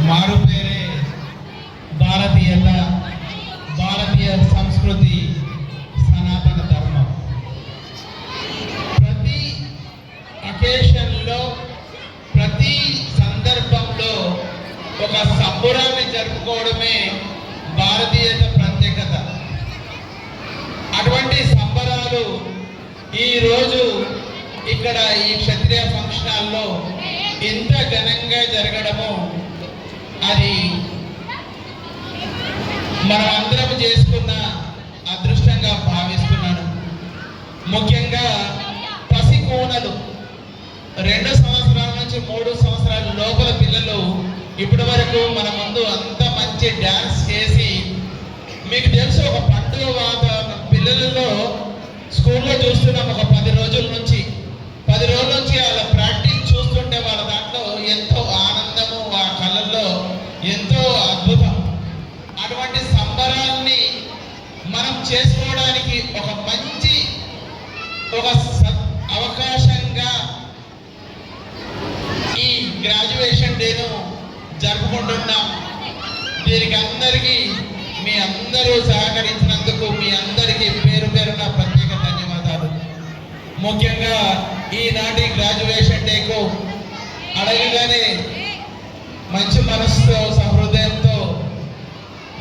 మారు పేరే భారతీయత, భారతీయ సంస్కృతి, సనాతన ధర్మం. ప్రతి అకేషన్లో, ప్రతి సందర్భంలో ఒక సంబురాన్ని జరుపుకోవడమే భారతీయత ప్రత్యేకత. అటువంటి సంబరాలు ఈరోజు ఇక్కడ ఈ క్షత్రియ ఫంక్షన్ హాల్లో ఇంత ఘనంగా జరగడము అది మనం అందరం చేసుకున్న అదృష్టంగా భావిస్తున్నాను. ముఖ్యంగా పసికోనలు 2 సంవత్సరాల నుంచి 3 సంవత్సరాల లోపల పిల్లలు ఇప్పటి వరకు మన ముందు అంత మంచి డ్యాన్స్ చేసి, మీకు తెలుసు ఒక పండుగ వాతావరణం పిల్లలలో స్కూల్లో చూస్తున్నాం. ఒక 10 రోజుల నుంచి వాళ్ళ ప్రాక్టీస్ చూస్తుంటే వాళ్ళ దాంట్లో ఎంతో ఆనందము, ఆ కళ్ళల్లో ఎంతో అద్భుతం. అటువంటి సంబరాల్ని మనం చేసుకోవడానికి ఒక మంచి అవకాశంగా ఈ గ్రాడ్యుయేషన్ డేను జరుపుకుంటున్నాం. దీనికి అందరికీ మీ అందరూ సహకరించినందుకు మీ అందరికీ పేరు పేరున ప్రత్యేక ధన్యవాదాలు. ముఖ్యంగా ఈనాటి గ్రాడ్యుయేషన్ డేకు అడగగానే మంచి మనసుతో, సహృదయంతో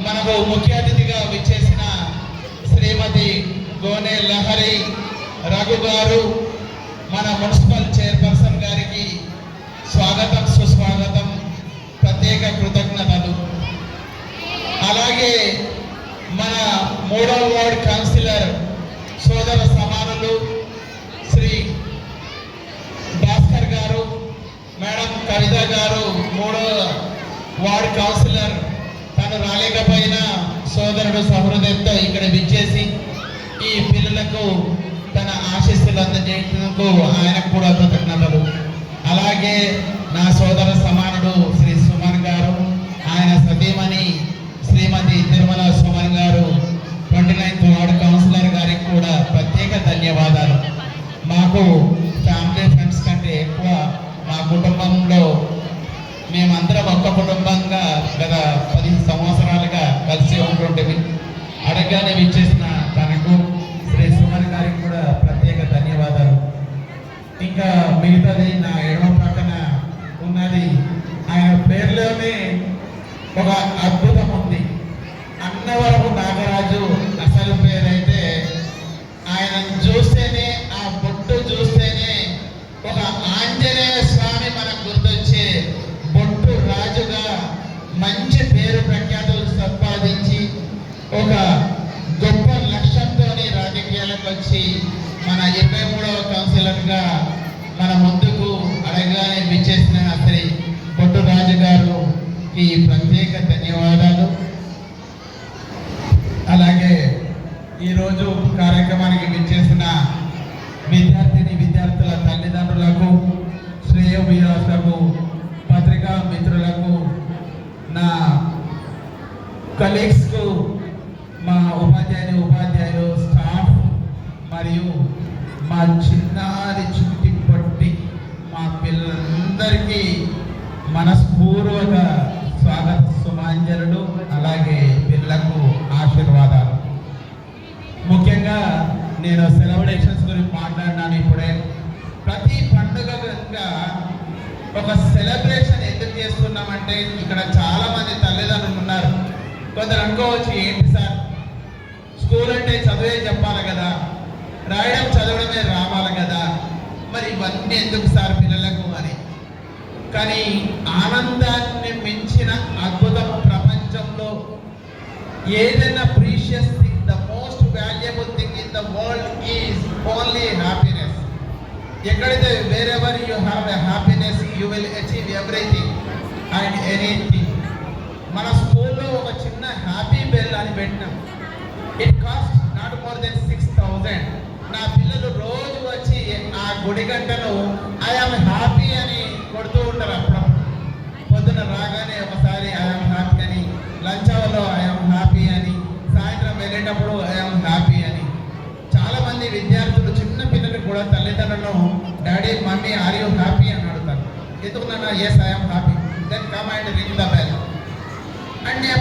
మనకు ముఖ్య అతిథిగా విచ్చేసిన శ్రీమతి గోనె లహరి రఘు గారు, మన మున్సిపల్ చైర్పర్సన్ గారికి స్వాగతం, సుస్వాగతం, ప్రత్యేక కృతజ్ఞతలు. అలాగే మన 3వ వార్డ్ కౌన్సిలర్ సోదర సమానులు శ్రీ భాస్కర్ గారు, మేడం కవిత గారు, 3వ వార్డ్ కౌన్సిలర్, తను రాలేకపోయినా సోదరుడు సహృదయంతో ఇక్కడ విచ్చేసి ఈ పిల్లలకు తన ఆశీస్సులు అందజేసినందుకు ఆయనకు కూడా కృతజ్ఞతలు. అలాగే నా సోదర సమానుడు శ్రీ సుమన్ గారు, ఆయన సతీమణి శ్రీమతి తిరుమల సుమన్ గారు, 29వ వార్డు కౌన్సిలర్ గారికి కూడా ప్రత్యేక ధన్యవాదాలు. మాకు ఫ్యామిలీ ఫ్రెండ్స్ కంటే ఎక్కువ మా కుటుంబంలో మేమందరం ఒక్క కుటుంబంగా గత 10 సంవత్సరాలుగా కలిసి ఉంటుండేవి. అడగగానే విచ్చేసిన తనకు శ్రీ సుమన్ గారికి కూడా ప్రత్యేక ధన్యవాదాలు. ఇంకా మిగతాది నా ఎడమ పక్కన ఉన్నది, ఆయన పేరులోనే ఒక అద్భుతం ఉంది. అన్నవరపు నాగరాజు అసలు పేరైతే, ఆయన చూస్తేనే, ఆ బొట్టు చూస్తేనే ఒక ఆంజనేయ స్వామి మనకు గుర్తొచ్చే బొట్టు రాజుగా మంచి పేరు ప్రఖ్యాతులు సంపాదించి ఒక గొప్ప లక్ష్యంతో రాజకీయాలకు వచ్చి మన 23వ కౌన్సిలర్గా మన ముందుకు అడగగానే విచ్చేసిన శ్రీ బొట్టు రాజు గారికి ప్రత్యేక ధన్యవాదాలు. అలాగే ఈరోజు కార్యక్రమానికి విచ్చేసిన విద్యార్థుల తల్లిదండ్రులకు, శ్రేయోభిలాషులకు, పత్రికా మిత్రులకు, నా కలీగ్స్కు, మా ఉపాధ్యాయులు, స్టాఫ్ మరియు మా చిన్నారి చుట్టి పట్టి మా పిల్లలందరికీ మనస్పూర్వక స్వాగత సుమాంజలుడు, అలాగే పిల్లలకు ఆశీర్వాదాలు. ముఖ్యంగా నేను సెలబ్రేషన్స్ గురించి మాట్లాడినాను ఇప్పుడే. ప్రతి పండుగగా ఒక సెలబ్రేషన్ ఎందుకు చేస్తున్నామంటే, ఇక్కడ చాలా మంది తల్లిదండ్రులు ఉన్నారు. కొందరు అనుకోవచ్చు, ఏంటి సార్ స్కూల్ అంటే చదివే చెప్పాలి కదా, రాయడం చదవడమే రావాలి కదా, మరి ఇవన్నీ ఎందుకు సార్ పిల్లలకు అని. కానీ ఆనందాన్ని మించిన అద్భుతం ప్రపంచంలో ఏదైనా precious thing, the most valuable thing in the world is only happiness. ఎక్కడైతే wherever you have a happiness you will achieve everything and anything. మన స్కూల్లో ఒక చిన్న హ్యాపీ బెల్ అని పెట్టినాం. It cost not more than 6,000. నా పిల్లలు రోజు వచ్చి ఆ గుడి గంటను ఐఆమ్ హ్యాపీ అని కొడుతూ ఉంటారు. అప్పుడప్పుడు పొద్దున రాగానే ఒకసారి ఐఆమ్ హ్యాపీ అని, లంచ్ అవర్లో ఐఆమ్ హ్యాపీ అని, సాయంత్రం వెళ్ళేటప్పుడు ఐఆమ్ హ్యాపీ అని. చాలామంది విద్యార్థులు, చిన్న పిల్లలు కూడా తల్లిదండ్రులను daddy mummy are you happy అని అడుగుతారు. ఎందుకు నాన్న? Yes I am happy. Then come and ring the bell.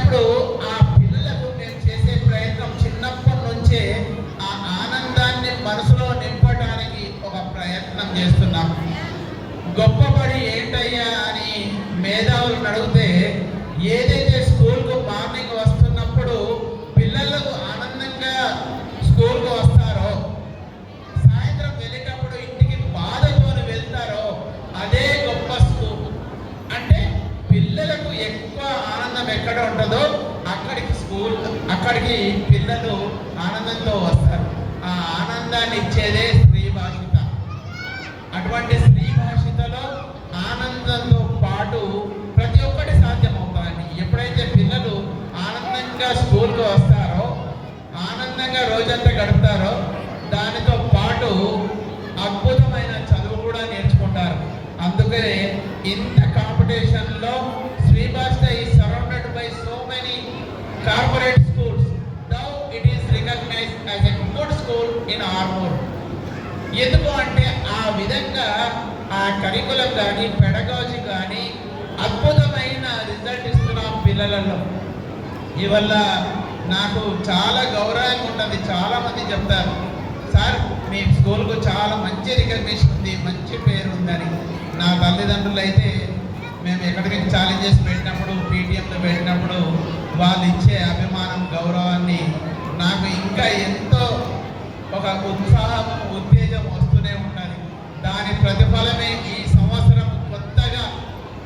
అయినప్పుడు ఆ పిల్లలకు మేము చేసే ప్రయత్నం చిన్నప్పటి నుంచే ఆ ఆనందాన్ని మనసులో నింపడానికి ఒక ప్రయత్నం చేస్తున్నాం. గొప్పబడి ఏంటయ్యా అని మేధావులను అడిగితే, ఏదైతే స్కూల్కు మార్నింగ్ వస్తున్నప్పుడు పిల్లలకు ఆనందంగా స్కూల్కు వస్తారో, సాయంత్రం వెళ్ళేటప్పుడు ఇంటికి బాధతో వెళ్తారో, అదే గొప్ప స్కూల్. అంటే పిల్లలకు ఎక్కువ ఆనందం ఎక్కడ ఉంటుందో అక్కడికి పిల్లలు ఆనందంతో వస్తారు. ఆ ఆనందాన్ని ఇచ్చేదే స్త్రీ భాషిత. అటువంటి స్త్రీ భాషితలో ఆనందంతో పాటు ప్రతి ఒక్కటి సాధ్యమవుతాయండి. ఎప్పుడైతే పిల్లలు ఆనందంగా స్కూల్కి వస్తారో, ఆనందంగా రోజంతా గడుపుతారో, దానితో పాటు అద్భుతమైన చదువు కూడా నేర్చుకుంటారు. అందుకనే ఇంత కాంపిటీషన్లో Shri Bhasha is surrounded by so many corporate schools. Now it is recognized as a good school in Armoor. ఎందుకు అంటే ఆ విధంగా ఆ కరికులం కానీ పెడగాజీ కానీ అద్భుతమైన రిజల్ట్ ఇస్తున్నాం పిల్లలలో. ఇవల్ల నాకు చాలా గౌరవంగా ఉంటుంది. చాలామంది చెప్తారు, సార్ మీ స్కూల్కు చాలా మంచి రికగ్నిషన్ ఉంది, మంచి పేరు ఉందని. నా తల్లిదండ్రులు అయితే మేము ఎక్కడికి ఛాలెంజెస్ పెట్టినప్పుడు, పీటీఎంలో పెట్టినప్పుడు వాళ్ళు ఇచ్చే అభిమానం, గౌరవాన్ని నాకు ఇంకా ఎంతో ఒక ఉత్సాహం, ఉత్తేజం వస్తూనే ఉంటుంది. దాని ప్రతిఫలమే ఈ సంవత్సరం కొత్తగా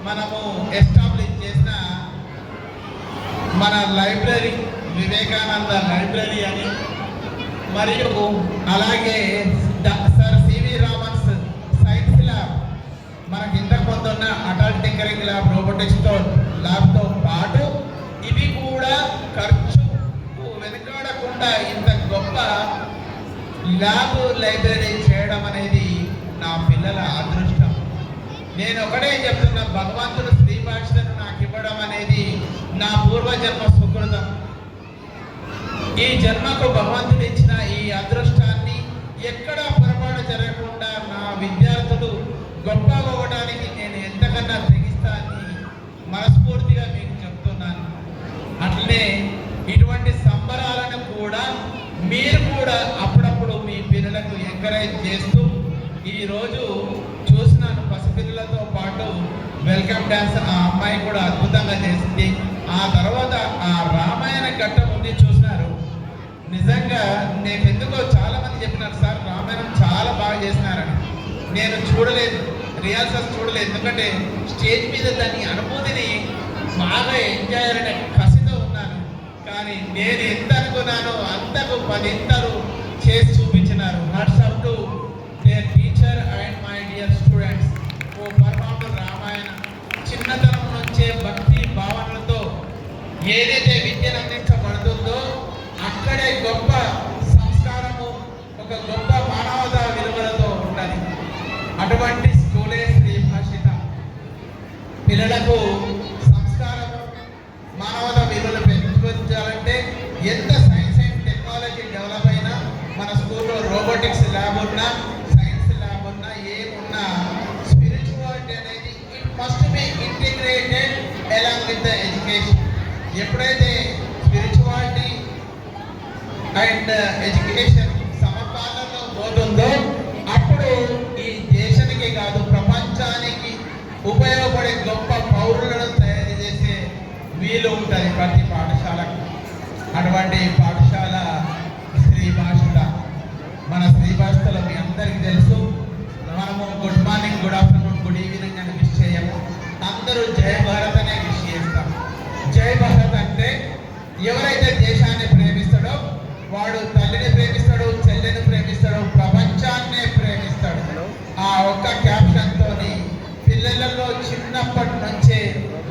మనము ఎస్టాబ్లిష్ చేసిన మన లైబ్రరీ, వివేకానంద లైబ్రరీ అని, మరియు అలాగే సర్ సివి రామన్స్ సైన్స్ ల్యాబ్, మనకి ఇంతకు ముందు ఉన్న అటల్ టింకరింగ్ ల్యాబ్, రోబోటిక్స్తో ల్యాబ్తో పాటు ఇవి కూడా ఖర్చు వెనుకాడకుండా ఇంత గొప్ప ల్యాబ్ లైబ్రరీ చేయడం అనేది నా పిల్లల అదృష్టం. నేను ఒకటే చెప్తున్నా, భగవంతుడు స్త్రీ భాషను నాకు ఇవ్వడం అనేది నా పూర్వజన్మ సుకృతం. ఈ జన్మకు భగవంతుడు ఇచ్చిన ఈ అదృష్టాన్ని ఎక్కడా పొరపాటు జరగకుండా నా విద్యార్థులు గొప్ప అవ్వడానికి నేను ఎంతకన్నా తెగిస్తానని మనస్ఫూర్తిగా మీకు చెప్తున్నాను. అట్లనే ఇటువంటి సంబరాలను కూడా మీరు కూడా అప్పుడప్పుడు మీ పిల్లలకు ఎంకరేజ్ చేస్తూ, ఈరోజు చూసినాను పసిపిల్లలతో పాటు వెల్కమ్ డ్యాన్స్ ఆ అమ్మాయి కూడా అద్భుతంగా చేసింది. ఆ తర్వాత ఆ రామాయణ ఘట్టం ఉంది, చూసినారు. నిజంగా నేను ఎందుకో చాలా మంది చెప్పినారు, సార్ రామాయణం చాలా బాగా చేసినారని. నేను చూడలేదు, రిహార్సల్స్ చూడలేదు. ఎందుకంటే స్టేజ్ మీద దాని అనుభూతిని బాగా ఎంజాయ్ అనే కసితో ఉన్నాను. కానీ నేను ఎంత అనుకున్నానో అంతకు 10 ఇంతలు చేసి చూపించినారు. Hats off to their teacher and my dear students ఓ పరమాత్మ రామాయణ. చిన్నతనం నుంచే భక్తి భావనలతో ఏదైతే విద్యను అందించబడుతుందో అక్కడే గొప్ప సంస్కారము, ఒక గొప్ప మానవతా విలువలతో ఉండాలి. అటువంటి స్కూలే శ్రీ భాషిత. పిల్లలకు సంస్కారం, మానవతా విలువలు పెంచుకోవాలంటే ఎంత సైన్స్ అండ్ టెక్నాలజీ డెవలప్ అయినా, మన స్కూల్లో రోబోటిక్స్ ల్యాబ్ ఉన్నా, సైన్స్ ల్యాబ్ ఉన్నా, ఏమున్నా, స్పిరిచువాలిటీ అనేది it must be integrated along with the education. ఎప్పుడైతే స్పిరిచువాలిటీ అండ్ ఎడ్యుకేషన్ సమపాలనలో పోతుందో అప్పుడు ఈ దేశానికి కాదు ప్రపంచానికి ఉపయోగపడే గొప్ప పౌరులను తయారు చేసే వీలు ఉంటుంది ప్రతి పాఠశాలకు. అటువంటి పాఠశాల శ్రీ భాషిత. మన శ్రీ భాషలో మీ అందరికీ తెలుసు, మనము good morning, good afternoon, good evening అని విష్ చేయము. అందరూ జై భారత్ అనే విష్ చేస్తాం. జై భారత్ అంటే ఎవరైతే దేశాన్ని ప్రేమిస్తాడో వాడు తల్లిని ప్రేమిస్తాడు, చెల్లిని ప్రేమిస్తాడు, ప్రపంచాన్నే ప్రేమిస్తాడు. ఆ ఒక్క క్యాప్షన్తో పిల్లలలో చిన్నప్పటి నుంచే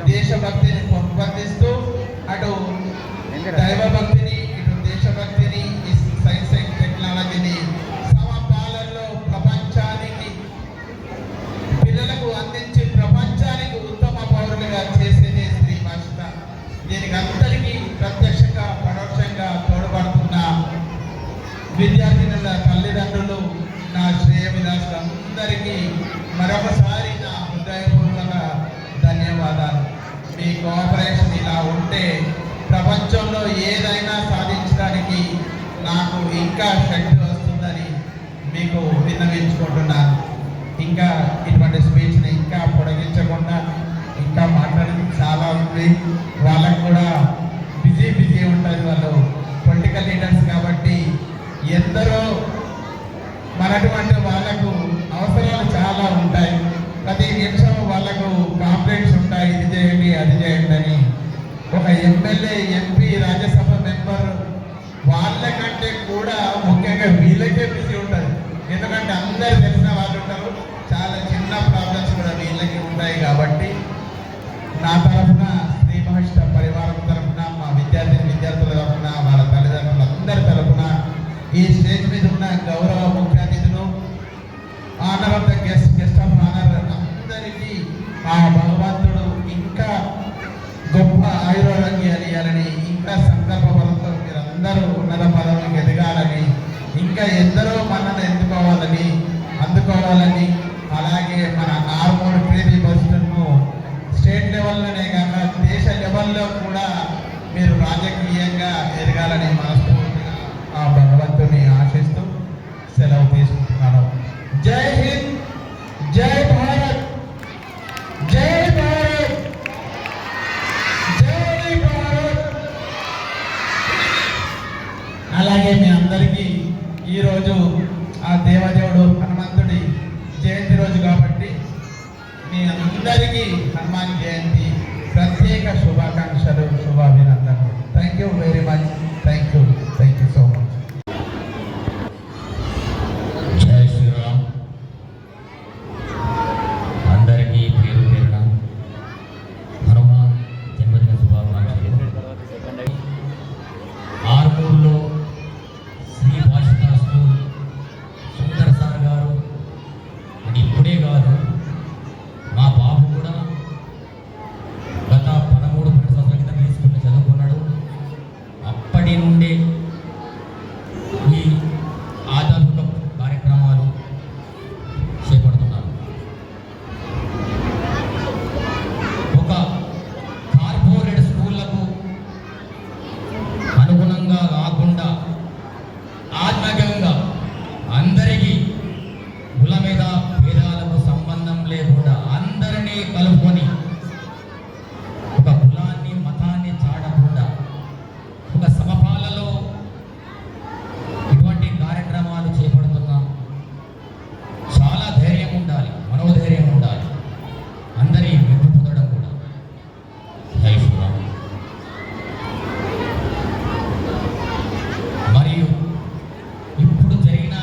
దేశభక్తిని పెంపొందిస్తూ అటు దైవభక్తిని, ఇటు దేశభక్తిని, ఈ సైన్స్ అండ్ టెక్నాలజీని సమపాలనలో ప్రపంచానికి పిల్లలకు అందించి ప్రపంచానికి ఉత్తమ పౌరులుగా చేసేదే శ్రీ భాషిత. దీనికి అందరికీ ప్రత్యక్షంగా పరోక్షంగా తోడ్పడుతున్న విద్యార్థినుల తల్లిదండ్రులు, నా శ్రేయోభిలాషులందరికీ మరొకసారి నా హృదయపూర్వక ధన్యవాదాలు. మీ కోఆపరేషన్ ఇలా ఉంటే ప్రపంచంలో ఏదైనా సాధించడానికి నాకు ఇంకా శక్తి వస్తుందని మీకు విన్నవించుకుంటున్నాను. ఇంకా ఇటువంటి స్పీచ్ని ఇంకా పొడిగించకుండా ఇంకా మాట్లాడేది చాలా ఉంది. వాళ్ళకు కూడా బిజీ ఉంటుంది. వాళ్ళు పొలిటికల్ లీడర్స్ కాబట్టి ఎందరో మనటువంటి వాళ్ళకు అవసరాలు చాలా ఉంటాయి. ప్రతి నిమిషం వాళ్ళకు కాంప్లైంట్స్ ఉంటాయి, ఇది చేయండి అది చేయండి అని. ఒక ఎమ్మెల్యే, ఎంపీ, రాజ్యసభ మెంబర్ వాళ్ళకంటే కూడా ముఖ్యంగా వీళ్ళకే బిజీ ఉంటుంది. ఎందుకంటే అందరు తెలిసిన వాళ్ళు ఉంటారు. చాలా చిన్న ప్రాబ్లమ్స్ కూడా వీళ్ళకి ఉంటాయి. కాబట్టి నా తరఫున శ్రీ మహిష్ట పరివారం తరఫున, మా విద్యార్థుల తరఫున, వాళ్ళ తల్లిదండ్రులందరి తరఫున, ఈ స్టేజ్ మీద ఉన్న గౌరవ ముఖ్య అతిథులు, honour of the guest of honour అందరికీ ఆ భగవంతుడు ఇంకా గొప్ప ఆయురారోగ్యాలు ఇవ్వాలని, ఇంకా సంకల్ప బలంతో మీరందరూ ఉన్నత పదవికి ఎదగాలని, ఇంకా ఎందరో మనల్ని అందుకోవాలని, అలాగే మన ఆర్మూర్ ప్రీతి బస్సును స్టేట్ లెవెల్లోనే కాక దేశ లెవెల్లో కూడా మీరు రాజకీయంగా ఎదగాలని మనస్ఫూర్తిగా ఆ భగవంతుని ఆశిస్తూ సెలవు తీసుకుంటున్నాను. జై హింద్, జై భారత్, జై భారత్, జై భారత్. అలాగే మీ అందరికీ ఈరోజు ఆ దేవదేవుడు హనుమంతుడి జయంతి రోజు కాబట్టి మీ అందరికీ హనుమాన్ జయంతి ప్రత్యేక శుభాకాంక్షలు, శుభాభినందనలు. Thank you very much. Thank you so much. జై శ్రీరామ్. అందరికీ పేరు పేరున హనుమాన్ జన్మదిన శుభాకాంక్షలు. ఆర్మూర్లో శ్రీ భాషిత స్కూల్ సుందర్ సార్ గారు ఇప్పుడే కాదు, మా బాబు కూడా గత 13-12 సంవత్సరాల క్రితం ఈ స్కూల్లో చదువుకున్నాడు. అప్పటి నుండే ఈ ఆధ్యాత్మిక కార్యక్రమాలు చేపడుతున్నారు. ఒక కార్పొరేట్ స్కూళ్లకు అనుగుణంగా కాకుండా ఆత్మీయంగా అందరికీ కుల మీద భేదాలకు సంబంధం లేకుండా అందరినీ కలుపుకొని, ఒక కులాన్ని మతాన్ని చాడకుండా, ఒక సమపాలలో ఇటువంటి కార్యక్రమాలు చేపడుతున్నాం. చాలా ధైర్యం ఉండాలి, మనోధైర్యం ఉండాలి, అందరి మెప్పు పొందడం కూడా. జై శ్రీరామ్. మరియు ఇప్పుడు జరిగిన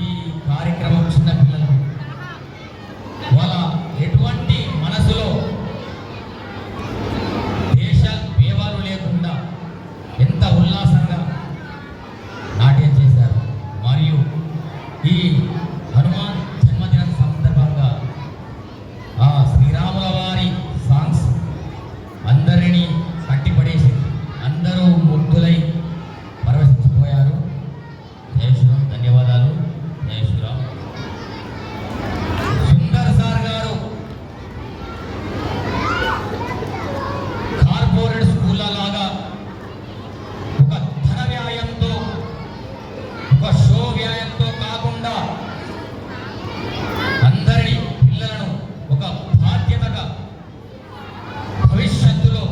ఈ కార్యక్రమం చిన్న పిల్లలు వాళ్ళ ఎటువంటి మనసులో దేశ భేదాలు లేకుండా ఎంత ఉల్లాసంగా నాట్యం చేశారు. మరియు ఈ హనుమాన్ జన్మదినం సందర్భంగా ఆ శ్రీరాముల వారి సాంగ్స్ అందరినీ కట్టిపడేసి అందరూ ముగ్ధులై పరవశించిపోయారు. జై శ్రీరామ్. ధన్యవాదాలు. జై శ్రీరామ్. సుందర్ సార్ గారు కార్పొరేట్ స్కూళ్ళ లాగా ఒక ధన వ్యాయంతో, ఒక షో వ్యాయంతో కాకుండా అందరినీ పిల్లలను ఒక బాధ్యతగా భవిష్యత్తులో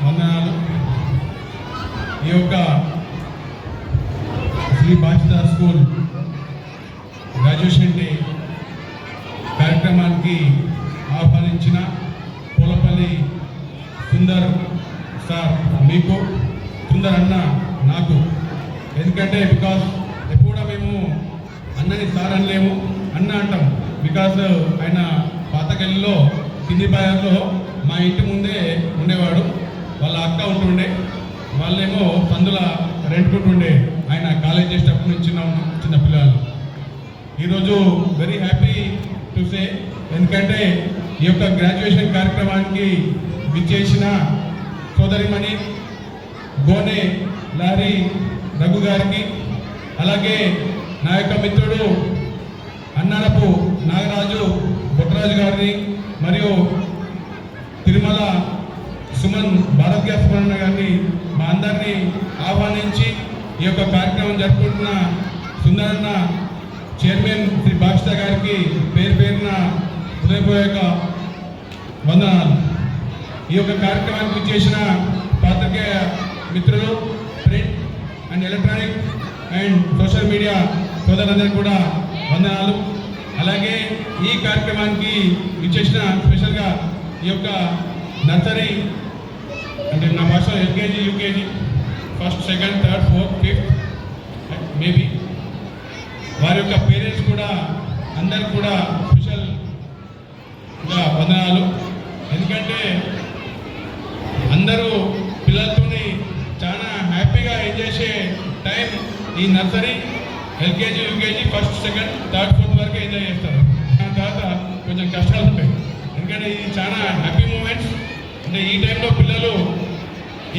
వందనాలు. ఈ యొక్క Shri Bhashita school graduation day కార్యక్రమానికి ఆహ్వానించిన పూలపల్లి సుందర్ సార్ మీకు, సుందర్ అన్న నాకు. ఎందుకంటే బికాస్ ఎప్పుడు మేము అన్నని సార్ అనలేము, అన్న అంటాం. బికాస్ ఆయన పాతగల్లిలో కింది బాయర్లో మా ఇంటి ముందే ఉండేవాడు. వాళ్ళ అక్క ఉంటుండే, వాళ్ళేమో పందుల రెంట్కుంటుండే. ఆయన కాలేజ్ చేసేటప్పుడు నుంచి చిన్న పిల్లలు. ఈరోజు వెరీ హ్యాపీ టు సే, ఎందుకంటే ఈ యొక్క గ్రాడ్యుయేషన్ కార్యక్రమానికి విచ్చేసిన సోదరిమణి గోనె లారీ రఘు గారికి, అలాగే నా యొక్క మిత్రుడు అన్నారపు నాగరాజు బొట్టరాజు గారిని, మరియు తిరుమల సుమన్ భారత్ గ్యాస్ సుమన్ గారిని, మా అందరినీ ఆహ్వానించి ఈ యొక్క కార్యక్రమం జరుపుకుంటున్న సుందరన్న చైర్మన్ శ్రీ భాషిత గారికి పేరు పేరున హృదయపూర్వక వందనాలు. ఈ యొక్క కార్యక్రమానికి చేసిన పాత్రికేయ మిత్రులు, print and electronic and social media సోదరులందరికీ కూడా వందనాలు. అలాగే ఈ కార్యక్రమానికి విచ్చేసిన స్పెషల్గా ఈ యొక్క నర్సరీ, అంటే నా భాషలో LKG, UKG, first, second, third, fourth, fifth maybe వారి యొక్క పేరెంట్స్ కూడా అందరికి కూడా స్పెషల్గా వందనాలు. ఎందుకంటే అందరూ పిల్లలతోని చాలా హ్యాపీగా ఎంజాయ్ చేసే టైం ఈ nursery, LKG, UKG, first, second, third, fourth వరకు ఎంజాయ్ చేస్తారు. దాని తర్వాత కొంచెం కష్టాలు ఉంటాయి. ఎందుకంటే ఇది చాలా హ్యాపీ మూమెంట్స్. అంటే ఈ టైంలో పిల్లలు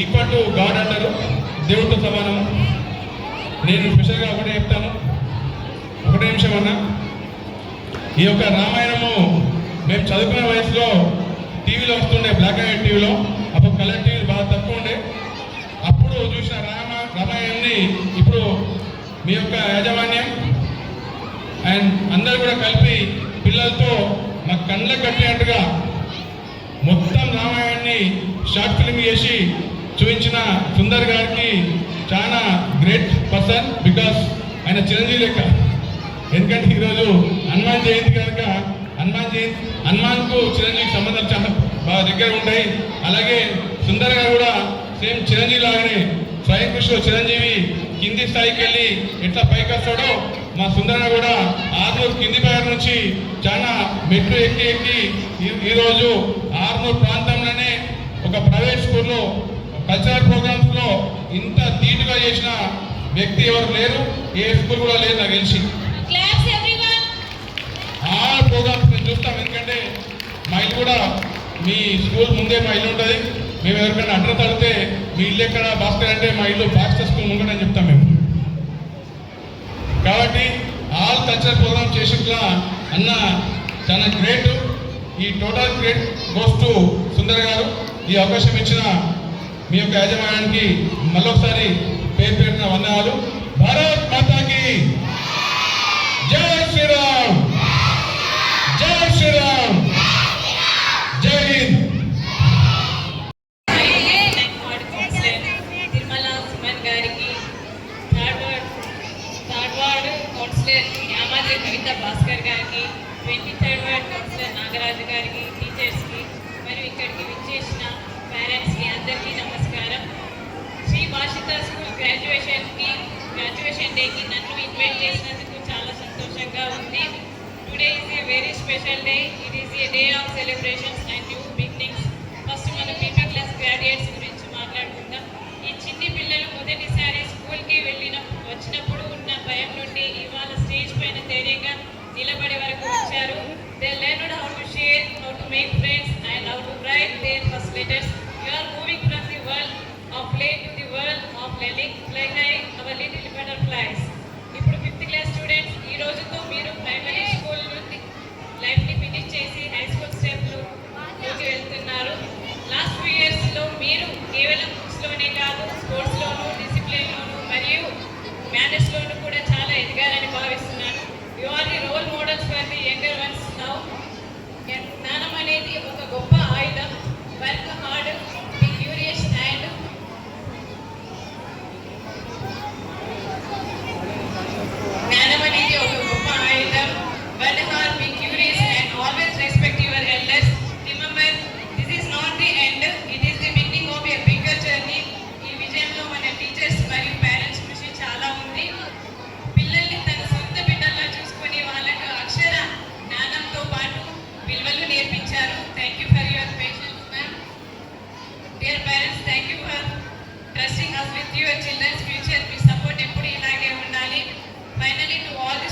ఈక్వల్ టు గాడ్ అంటారు, దేవుడితో సమానం. నేను స్పెషల్గా ఒకటే చెప్తాను, ఒకటే నిమిషం అన్నా. ఈ యొక్క రామాయణము మేము చదువుకునే వయసులో టీవీలో వస్తుండే, బ్లాక్ అండ్ వైట్ టీవీలో. అప్పుడు కలర్ టీవీలు బాగా తక్కువ ఉండే. అప్పుడు చూసిన రామాయణాన్ని ఇప్పుడు మీ యొక్క యాజమాన్యం అండ్ అందరూ కూడా కలిపి పిల్లలతో మా కళ్ళకు కట్టినట్టుగా మొత్తం రామాయణాన్ని షార్ట్ ఫిల్మ్ చేసి చూపించిన సుందర్ గారికి చాలా గ్రేట్ పర్సన్. బికాస్ ఆయన చిరంజీవి లెక్క. ఎందుకంటే ఈరోజు హనుమాన్ జయంతి కనుక హనుమాన్కు చిరంజీవికి సంబంధాలు చాలా బాగా దగ్గర ఉంటాయి. అలాగే సుందర్ గారు కూడా సేమ్ చిరంజీవి లాగానే స్వయం కృషిలో చిరంజీవి కింది స్థాయికి వెళ్ళి ఎట్లా పైకి వస్తాడో మా సుందరన్న కూడా ఆర్నూరు కింది బాయర్ నుంచి చాలా మెట్లు ఎక్కి ఈరోజు ఆర్నూరు ప్రాంతంలోనే ఒక ప్రైవేట్ స్కూల్లో కల్చరల్ ప్రోగ్రామ్స్లో ఇంత ధీటుగా చేసిన వ్యక్తి ఎవరు లేరు, ఏ స్కూల్ కూడా లేదు నాకు తెలిసి. ఆల్ ప్రోగ్రామ్స్ మేము చూస్తాం. ఎందుకంటే మా ఇల్లు కూడా మీ స్కూల్ ముందే మా ఇల్లు ఉంటుంది. మేము ఎవరికైనా అడ్రస్ అడిగితే మీ ఇల్లు ఎక్కడ భాస్కర్ అంటే మా ఇల్లు భాస్కర్ స్కూల్ ముంగడని చెప్తాం మేము. కాబట్టి ఆల్ కల్చరల్ ప్రోగ్రామ్ చేసిట్లా అన్న చాలా గ్రేట్. ఈ total great goes to Sundar గారు. ఈ అవకాశం ఇచ్చిన మీ యొక్క యాజమాన్యానికి మళ్ళొకసారి పేరు పేరున వందనాలు. భారత్ మాతాకి జై శ్రీరామ్, జై శ్రీరామ్, జై హింద్. తిరుమల సుమన్ గారికి, థర్డ్ వార్డ్ కౌన్సిలర్ యామాద్రి కవిత భాస్కర్ గారికి, 23rd వార్డ్ కౌన్సిలర్ నాగరాజు గారికి, టీచర్స్కి మరియు ఇక్కడికి విచ్చేసిన పేరెంట్స్కి అందరికీ నమస్కారం. శ్రీ భాషిత స్కూల్ గ్రాడ్యుయేషన్ డేకి నన్ను ఇన్వైట్ చేసినందుకు చాలా సంతోషంగా ఉంది. Today is a very special day. It is a day of celebrations and new beginnings. First మన పీపీ క్లాస్ గ్రాడ్యుయేట్స్ గురించి మాట్లాడుకుందాం. ఈ చిన్ని పిల్లలు మొదటిసారి స్కూల్కి వచ్చినప్పుడు ఉన్న భయం నుండి ఇవాళ స్టేజ్ పైన ధైర్యంగా నిలబడే వరకు వచ్చారు. They learned how to share, how to make friends and how to write their first letters. You are moving from the world of play to the world of learning. Fly high our little butterflies. ఇప్పుడు 5th class students, ఈ రోజుతో మీరు primary school నుండి లైఫ్ని finish చేసి high school స్టెప్లోకి వెళ్తున్నారు. Last 2 yearsలో మీరు కేవలం బుక్స్లోనే కాదు, స్పోర్ట్స్లోనూ, డిసిప్లిన్లోనూ మరియు మేనర్స్లోనూ కూడా చాలా ఎదిగారని భావిస్తున్నాను. You are the role models for the younger ones now. జ్ఞానం అనేది ఒక గొప్ప ఆయుధం. వర్క్ హార్డ్, బి క్యూరియస్ ఉన్నారు. Thank you for your patience ma'am. Dear parents, thank you for trusting us with your children's future. మీ support ఎప్పుడు ఇలాగే ఉండాలి. Finally to all the